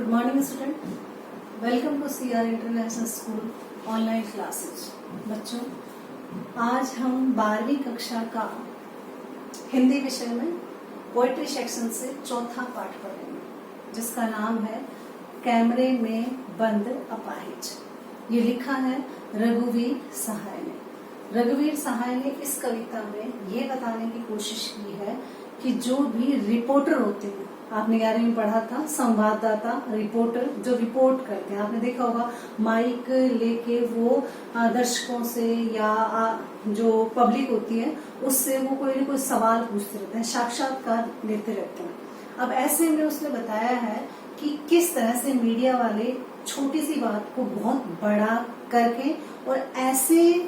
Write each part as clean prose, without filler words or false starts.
Good morning student, welcome to CR international school online classes. बच्चों, आज हम 12वीं कक्षा का हिंदी विषय में पोएट्री सेक्शन से चौथा पाठ पढ़ेंगे, जिसका नाम है कैमरे में बंद अपाहिज। ये लिखा है रघुवीर सहाय ने। रघुवीर सहाय ने इस कविता में ये बताने की कोशिश की है कि जो भी रिपोर्टर होते हैं, आपने 11वीं में पढ़ा था, संवाददाता, रिपोर्टर, जो रिपोर्ट करते हैं, आपने देखा होगा माइक लेके वो दर्शकों से या जो पब्लिक होती है उससे वो कोई ना कोई सवाल पूछते रहते हैं, साक्षात्कार लेते रहते हैं। अब ऐसे में उसने बताया है कि किस तरह से मीडिया वाले छोटी सी बात को बहुत बड़ा करके और ऐसे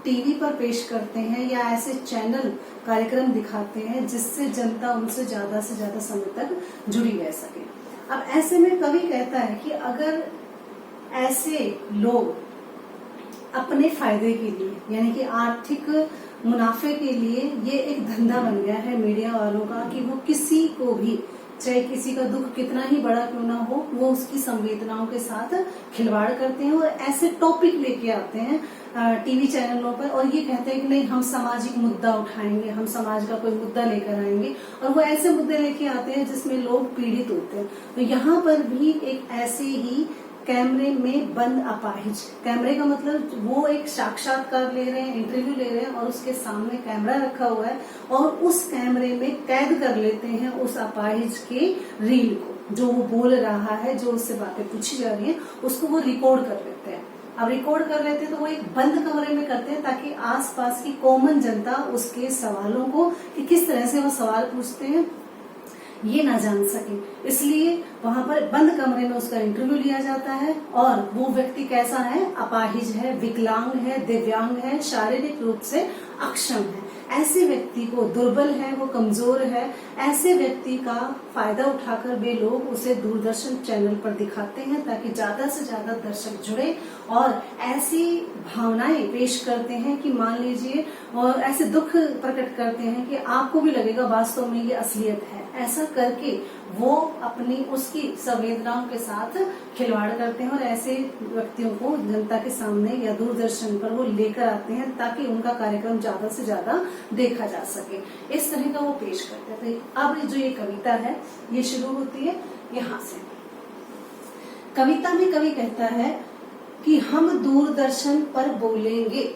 टीवी पर पेश करते हैं या ऐसे चैनल कार्यक्रम दिखाते हैं जिससे जनता उनसे ज्यादा से ज्यादा समय तक जुड़ी रह सके। अब ऐसे में कवि कहता है कि अगर ऐसे लोग अपने फायदे के लिए, यानी कि आर्थिक मुनाफे के लिए, ये एक धंधा बन गया है मीडिया वालों का कि वो किसी को भी, चाहे किसी का दुख कितना ही बड़ा क्यों ना हो, वो उसकी संवेदनाओं के साथ खिलवाड़ करते हैं और ऐसे टॉपिक लेके आते हैं टीवी चैनलों पर और ये कहते हैं कि नहीं, हम सामाजिक मुद्दा उठाएंगे, हम समाज का कोई मुद्दा लेकर आएंगे, और वो ऐसे मुद्दे लेके आते हैं जिसमें लोग पीड़ित होते हैं। तो यहाँ पर भी एक ऐसे ही कैमरे में बंद अपाहिज, कैमरे का मतलब वो एक साक्षात्कार ले रहे हैं, इंटरव्यू ले रहे हैं और उसके सामने कैमरा रखा हुआ है और उस कैमरे में कैद कर लेते हैं उस अपाहिज के रील को, जो वो बोल रहा है, जो उससे बातें पूछी जा रही है, उसको वो रिकॉर्ड कर लेते हैं। अब रिकॉर्ड कर लेते हैं तो वो एक बंद कमरे में करते हैं ताकि आसपास की कॉमन जनता उसके सवालों को, कि किस तरह से वो सवाल पूछते हैं, ये ना जान सके। इसलिए वहां पर बंद कमरे में उसका इंटरव्यू लिया जाता है और वो व्यक्ति कैसा है, अपाहिज है, विकलांग है, दिव्यांग है, शारीरिक रूप से अक्षम है, ऐसे व्यक्ति को, दुर्बल है, वो कमजोर है, ऐसे व्यक्ति का फायदा उठाकर वे लोग उसे दूरदर्शन चैनल पर दिखाते हैं ताकि ज्यादा से ज्यादा दर्शक जुड़े और ऐसी भावनाएं पेश करते हैं कि मान लीजिए, और ऐसे दुख प्रकट करते हैं कि आपको भी लगेगा वास्तव में ये असलियत है। ऐसा करके वो अपनी उसकी संवेदनाओं के साथ खिलवाड़ करते हैं और ऐसे व्यक्तियों को जनता के सामने या दूरदर्शन पर वो लेकर आते हैं ताकि उनका कार्यक्रम ज्यादा से ज्यादा देखा जा सके। इस तरह का वो पेश करते थे। अब जो ये कविता है ये शुरू होती है यहाँ से। कविता में कवि कहता है कि हम दूरदर्शन पर बोलेंगे।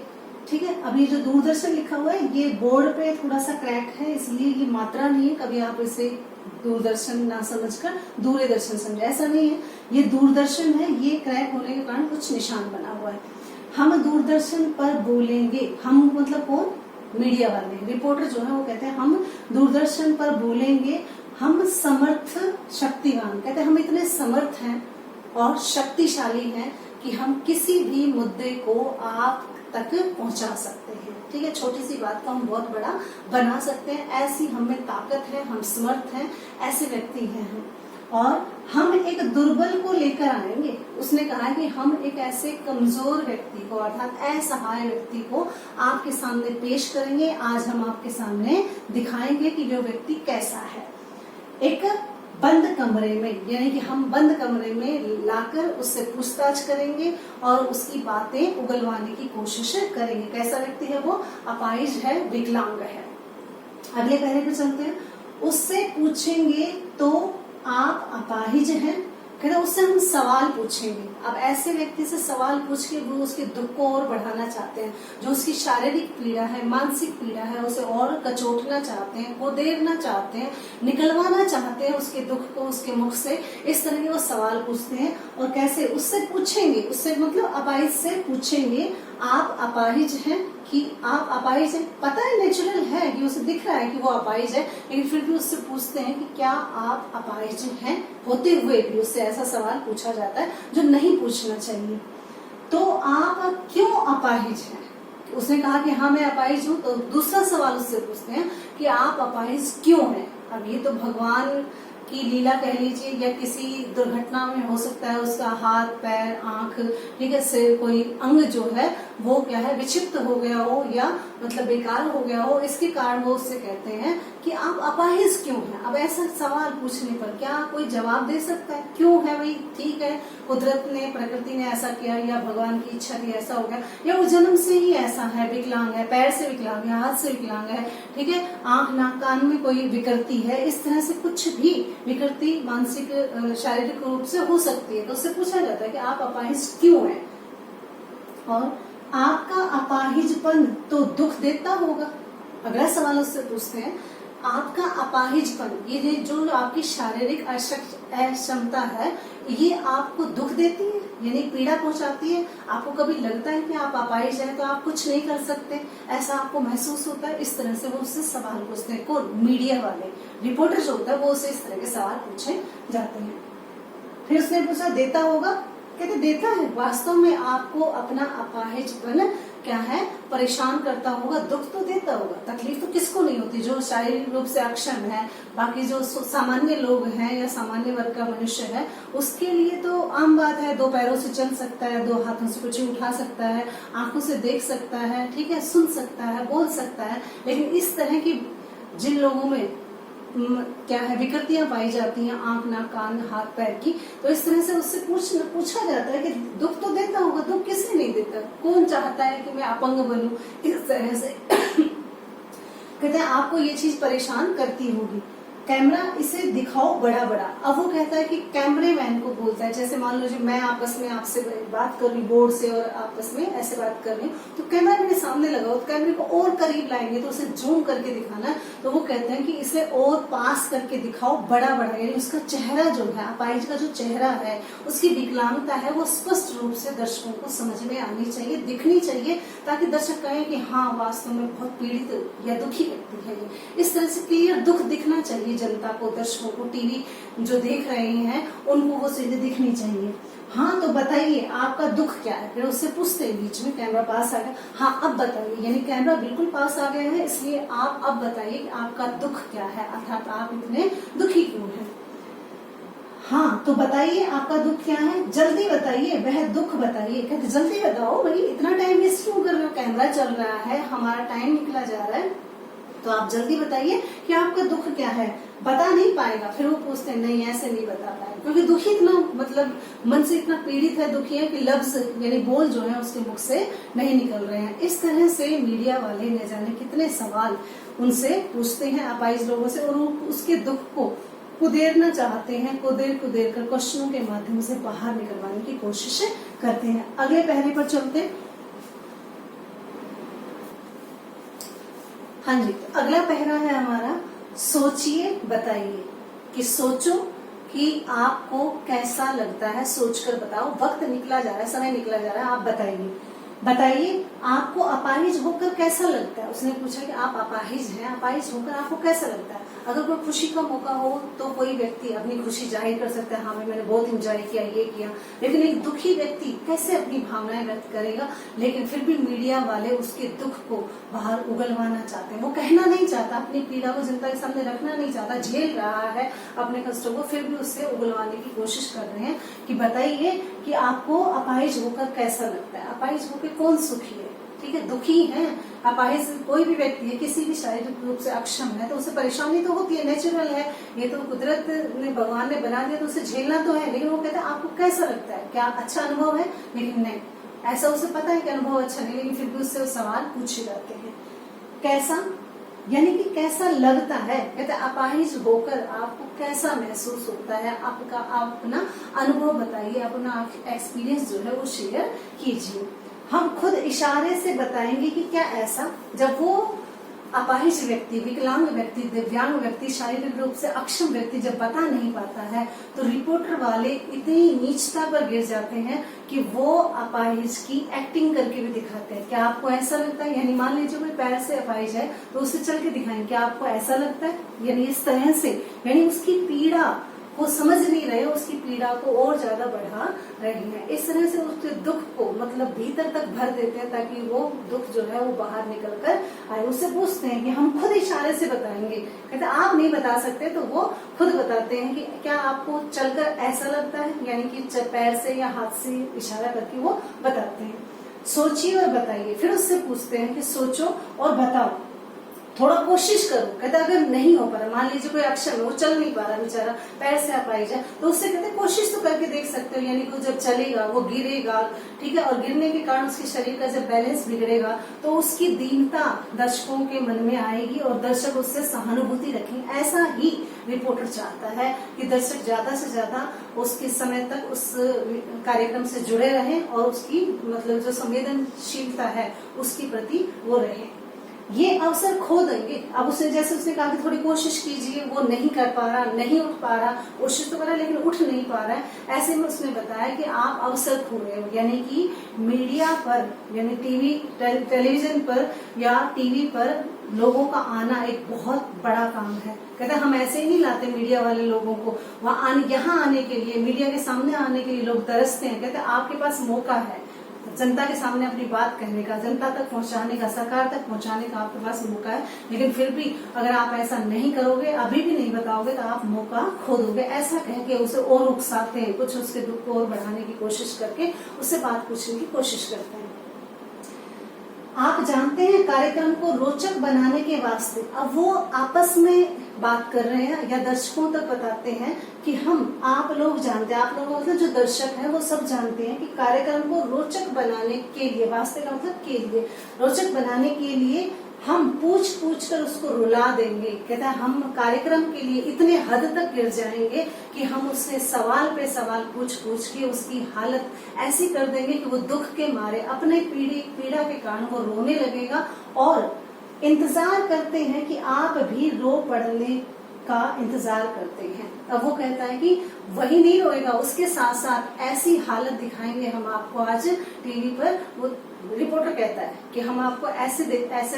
ठीक है, अब ये जो दूरदर्शन लिखा हुआ है ये बोर्ड पे थोड़ा सा क्रैक है, इसलिए ये मात्रा नहीं है, कभी आप इसे दूरदर्शन ना समझकर दूरदर्शन समझे, ऐसा नहीं है। ये दूरदर्शन है, ये क्रैक होने के कारण कुछ निशान बना हुआ है। हम दूरदर्शन पर बोलेंगे, हम मतलब कौन, मीडिया वाले, रिपोर्टर जो है वो कहते हैं हम दूरदर्शन पर बोलेंगे, हम समर्थ शक्तिवान, कहते हैं हम इतने समर्थ हैं और शक्तिशाली हैं कि हम किसी भी मुद्दे को आप तक पहुंचा सकते हैं। ठीक है, छोटी सी बात को हम बहुत बड़ा बना सकते हैं, ऐसी हमें ताकत है, हम समर्थ हैं, ऐसे व्यक्ति हैं हम। और हम एक दुर्बल को लेकर आएंगे। उसने कहा कि हम एक ऐसे कमजोर व्यक्ति को, अर्थात असहाय व्यक्ति को आपके सामने पेश करेंगे। आज हम आपके सामने दिखाएंगे कि वो व्यक्ति कैसा है। एक बंद कमरे में, यानी कि हम बंद कमरे में लाकर उससे पूछताछ करेंगे और उसकी बातें उगलवाने की कोशिश करेंगे। कैसा व्यक्ति है वो, अपाहिज है, विकलांग है। अगले पहले पे चलते हैं। उससे पूछेंगे तो आप अपाहिज हैं, कहते उससे हम सवाल पूछेंगे। अब ऐसे व्यक्ति से सवाल पूछ के वो उसके दुख को और बढ़ाना चाहते हैं, जो उसकी शारीरिक पीड़ा है, मानसिक पीड़ा है, उसे और कचोटना चाहते हैं, वो देरना चाहते हैं, निकलवाना चाहते हैं उसके दुख को उसके मुख से। इस तरह के वो सवाल पूछते हैं। और कैसे उससे पूछेंगे, उससे मतलब अपाहिज से पूछेंगे आप अपाहिज हैं, कि आप अपाहिज हैं। पता है, नेचुरल है कि उसे दिख रहा है कि वो अपाहिज है, लेकिन फिर भी उससे पूछते हैं कि क्या आप अपाहिज हैं, होते हुए भी उससे ऐसा सवाल पूछा जाता है जो नहीं पूछना चाहिए। तो आप क्यों अपाहिज हैं? उसने कहा कि हाँ मैं अपाहिज हूँ, तो दूसरा सवाल उससे पूछते हैं कि आप अपाहिज क्यों हैं। अब ये तो भगवान की लीला कह लीजिए, या किसी दुर्घटना में हो सकता है उसका हाथ, पैर, आंख, ठीक है, सिर, कोई अंग जो है वो क्या है विक्षिप्त हो गया हो या मतलब बेकार हो गया हो, इसके कारण वो उससे कहते हैं कि आप अपाहिज क्यों हैं। अब ऐसा सवाल पूछने पर क्या कोई जवाब दे सकता है? क्यों है भाई, ठीक है, कुदरत ने, प्रकृति ने ऐसा किया, या भगवान की इच्छा थी ऐसा हो गया, या वो जन्म से ही ऐसा है, विकलांग है, पैर से विकलांग है, हाथ से विकलांग है, ठीक है, आंख, नाक, कान में कोई विकृति है, इस तरह से कुछ भी विकृति मानसिक शारीरिक रूप से हो सकती है। तो उससे पूछा जाता है कि आप अपाहिज क्यों हैं, और आपका अपाहिजपन तो दुख देता होगा। अगला सवाल उससे पूछते हैं, आपका अपाहिजपन, ये जो आपकी शारीरिक अक्षमता है, ये आपको दुख देती है, यानी पीड़ा पहुंचाती है? आपको कभी लगता है कि आप अपाहिज हैं तो आप कुछ नहीं कर सकते, ऐसा आपको महसूस होता है? इस तरह से वो उससे सवाल पूछते हैं। कौन? मीडिया वाले रिपोर्टर जो होता है वो उससे इस तरह के सवाल पूछे जाते हैं। फिर उसने पूछा, देता होगा? कहते देता है। वास्तव में आपको अपना अपाहिजपन क्या है परेशान करता होगा, दुख तो देता होगा। तकलीफ तो किसको नहीं होती, जो शारीरिक रूप से अक्षम है। बाकी जो सामान्य लोग हैं या सामान्य वर्ग का मनुष्य है, उसके लिए तो आम बात है, दो पैरों से चल सकता है, दो हाथों से कुछ उठा सकता है, आंखों से देख सकता है, ठीक है, सुन सकता है, बोल सकता है। लेकिन इस तरह की जिन लोगों में क्या है विकृतियां पाई जाती हैं, आंख, नाक, कान, हाथ, पैर की, तो इस तरह से उससे पूछा जाता है कि दुख तो देता होगा, दुख किसे नहीं देता? कौन चाहता है कि मैं अपंग बनूं? इस तरह से कहते हैं आपको ये चीज परेशान करती होगी। कैमरा इसे दिखाओ बड़ा बड़ा। अब वो कहता है कि कैमरेमैन को बोलता है, जैसे मान लो मैं आपस में आपसे बात कर रही हूँ बोर्ड से, और आपस में ऐसे बात कर रही हूँ, तो कैमरा मेरे सामने लगा हो, तो कैमरे को और करीब लाएंगे तो उसे जूम करके दिखाना है। तो वो कहते हैं कि इसे और पास करके दिखाओ बड़ा बड़ा, यानी उसका चेहरा जो है, अपाहिज का जो चेहरा है, उसकी विकलांगता है, वो स्पष्ट रूप से दर्शकों को समझ में आनी चाहिए, दिखनी चाहिए, ताकि दर्शक कहें कि हाँ वास्तव में बहुत पीड़ित या दुखी व्यक्ति है ये। इस तरह से क्लियर दुख दिखना चाहिए जनता को, दर्शकों को, टीवी जो देख रहे हैं उनको वो चीजें दिखनी चाहिए। हाँ तो बताइए आपका दुख क्या है? फिर उससे पूछते हैं, बीच में कैमरा पास आ गया, हाँ अब बताइए, यानी कैमरा बिल्कुल पास आ गया है, इसलिए आप अब बताइए कि आपका दुख क्या है, अर्थात आप इतने दुखी क्यों हैं? हाँ तो बताइए आपका दुख क्या है, जल्दी बताइए, वह दुख बताइए। कहते जल्दी बताओ भाई, इतना टाइम वेस्ट क्यों कर रहे हो, कैमरा चल रहा है, हमारा टाइम निकला जा रहा है, तो आप जल्दी बताइए कि आपका दुख क्या है। बता नहीं पाएगा। फिर वो पूछते हैं, नहीं ऐसे नहीं बता पाएगा, क्योंकि दुखी इतना मतलब मन से इतना पीड़ित है, दुखी है कि लफ्ज यानी बोल जो है उसके मुख से नहीं निकल रहे हैं। इस तरह से मीडिया वाले न जाने कितने सवाल उनसे पूछते हैं अपाहिज लोगों से, और उसके दुख को कुदेरना चाहते हैं, कुदेर कर क्वेश्चनों के माध्यम से बाहर निकलवाने की कोशिश करते हैं। अगले पहरे पर चलते हैं। हाँ जी, तो अगला पहरा है हमारा, सोचिए बताइए। कि सोचो कि आपको कैसा लगता है, सोचकर बताओ। वक्त निकला जा रहा है, समय निकला जा रहा है, आप बताइए आपको अपाहिज होकर कैसा लगता है। उसने पूछा कि आप अपाहिज हैं, अपाहिज होकर आपको कैसा लगता है। अगर कोई खुशी का मौका हो तो कोई व्यक्ति अपनी खुशी जाहिर कर सकता है, हाँ मैंने बहुत एंजॉय किया, ये किया। लेकिन एक दुखी व्यक्ति कैसे अपनी भावनाएं व्यक्त करेगा। लेकिन फिर भी मीडिया वाले उसके दुख को बाहर उगलवाना चाहते हैं, वो कहना नहीं चाहता, अपनी पीड़ा को जनता के सामने रखना नहीं चाहता, झेल रहा है अपने कष्टों को, फिर भी उससे उगलवाने की कोशिश कर रहे हैं कि बताइए कि आपको अपाहिज होकर कैसा लगता है, अपाहिज होकर कौन सुखी है। ठीक है, दुखी है, अपाहिज कोई भी व्यक्ति है, किसी भी शारीरिक रूप से अक्षम है तो उसे परेशानी तो होती है, नेचुरल है, ये तो कुदरत ने, भगवान ने बना दिया तो उसे झेलना तो है। लेकिन वो कहते हैं आपको कैसा लगता है, क्या अच्छा अनुभव है। लेकिन नहीं, ऐसा उसे पता है कि अनुभव अच्छा नहीं, लेकिन फिर भी उससे सवाल पूछे जाते हैं। कैसा यानी कि कैसा लगता है। कहते हैं अपाहिज होकर आपको कैसा महसूस होता है, आपका अपना अनुभव बताइए, अपना एक्सपीरियंस जो है वो शेयर कीजिए। हम खुद इशारे से बताएंगे कि क्या ऐसा, जब वो अपाहिज व्यक्ति, विकलांग व्यक्ति, दिव्यांग व्यक्ति, शारीरिक रूप से अक्षम व्यक्ति जब बता नहीं पाता है तो रिपोर्टर वाले इतनी नीचता पर गिर जाते हैं कि वो अपाहिज की एक्टिंग करके भी दिखाते हैं। क्या आपको ऐसा लगता है, यानी मान लीजिए कोई पैर से अपाहिज है तो उसे चल के दिखाएंगे, क्या आपको ऐसा लगता है, यानी इस तरह से, यानी उसकी पीड़ा को समझ नहीं रहे, उसकी पीड़ा को और ज्यादा बढ़ा रहे हैं। इस तरह से उसके दुख को मतलब भीतर तक भर देते हैं ताकि वो दुख जो है वो बाहर निकल कर आए। उससे पूछते हैं कि हम खुद इशारे से बताएंगे, कहते आप नहीं बता सकते, तो वो खुद बताते हैं कि क्या आपको चलकर ऐसा लगता है, यानी कि पैर से या हाथ से इशारा करके वो बताते हैं। सोचिए और बताइए। फिर उससे पूछते हैं कि सोचो और बताओ, थोड़ा कोशिश करो। कहते अगर नहीं हो पा रहा, मान लीजिए कोई अक्षर में वो चल नहीं पा रहा बेचारा, पैर से आप आई जाए, तो उससे कहते कोशिश तो करके देख सकते हो, यानी कि जब चलेगा वो गिरेगा, ठीक है, और गिरने के कारण उसके शरीर का जब बैलेंस बिगड़ेगा तो उसकी दीनता दर्शकों के मन में आएगी और दर्शक उससे सहानुभूति रखेंगे। ऐसा ही रिपोर्टर चाहता है कि दर्शक ज्यादा से ज्यादा उसके समय तक उस कार्यक्रम से जुड़े रहें और उसकी मतलब जो संवेदनशीलता है उसके प्रति वो रहे। ये अवसर खो देंगे। अब उसने जैसे उसने कहा कि थोड़ी कोशिश कीजिए, वो नहीं कर पा रहा, नहीं उठ पा रहा, कोशिश तो कर रहा है लेकिन उठ नहीं पा रहा है, ऐसे में उसने बताया कि आप अवसर खो रहे हो। यानी कि मीडिया पर, यानी टेलीविजन पर या टीवी पर लोगों का आना एक बहुत बड़ा काम है। कहते हम ऐसे ही नहीं लाते मीडिया वाले लोगों को, यहाँ आने के लिए, मीडिया के सामने आने के लिए लोग तरसते हैं। कहते आपके पास मौका है जनता के सामने अपनी बात कहने का, जनता तक पहुंचाने का, सरकार तक पहुंचाने का आपके पास मौका है, लेकिन फिर भी अगर आप ऐसा नहीं करोगे, अभी भी नहीं बताओगे, तो आप मौका खो दोगे। ऐसा कह के उसे और उकसाते हैं, कुछ उसके दुख को और बढ़ाने की कोशिश करके उससे बात पूछने की कोशिश करते हैं। आप जानते हैं कार्यक्रम को रोचक बनाने के वास्ते अब वो आपस में बात कर रहे हैं या दर्शकों तक बताते हैं कि आप लोग जानते हैं, आप लोग मतलब जो दर्शक हैं वो सब जानते हैं कि कार्यक्रम को रोचक बनाने के लिए, वास्ते का मतलब के लिए, रोचक बनाने के लिए हम पूछ पूछ कर उसको रुला देंगे। कहता है हम कार्यक्रम के लिए इतने हद तक गिर जाएंगे कि हम उससे सवाल पे सवाल पूछ पूछ के उसकी हालत ऐसी कर देंगे कि वो दुख के मारे अपने पीड़ा के कारण वो रोने लगेगा और इंतजार करते हैं कि आप भी रो पड़ने का इंतजार करते हैं। अब वो कहता है कि वही नहीं रोएगा, उसके साथ साथ ऐसी हालत दिखाएंगे हम आपको आज टीवी पर। वो रिपोर्टर कहता है कि हम आपको ऐसे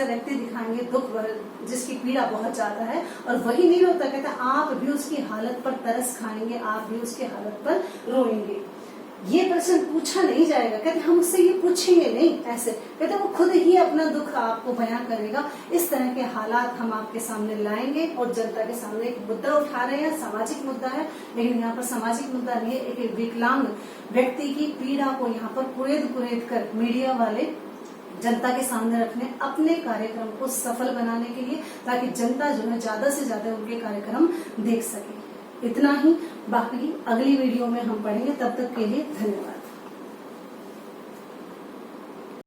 व्यक्ति दिखाएंगे दुख जिसकी पीड़ा बहुत ज्यादा है और वही नहीं रोता। कहता आप भी उसकी हालत पर तरस खाएंगे, आप भी उसकी हालत पर रोएंगे। ये प्रश्न पूछा नहीं जाएगा, कहते हम उससे ये पूछेंगे नहीं, ऐसे कहते वो खुद ही अपना दुख आपको बयां करेगा। इस तरह के हालात हम आपके सामने लाएंगे और जनता के सामने एक मुद्दा उठा रहे हैं, सामाजिक मुद्दा है, लेकिन यहाँ पर सामाजिक मुद्दा नहीं है, एक विकलांग व्यक्ति की पीड़ा को यहाँ पर कुरेद कर मीडिया वाले जनता के सामने रखने, अपने कार्यक्रम को सफल बनाने के लिए, ताकि जनता जो है ज्यादा से ज्यादा उनके कार्यक्रम देख सके। इतना ही, बाकी अगली वीडियो में हम पढ़ेंगे। तब तक के लिए धन्यवाद।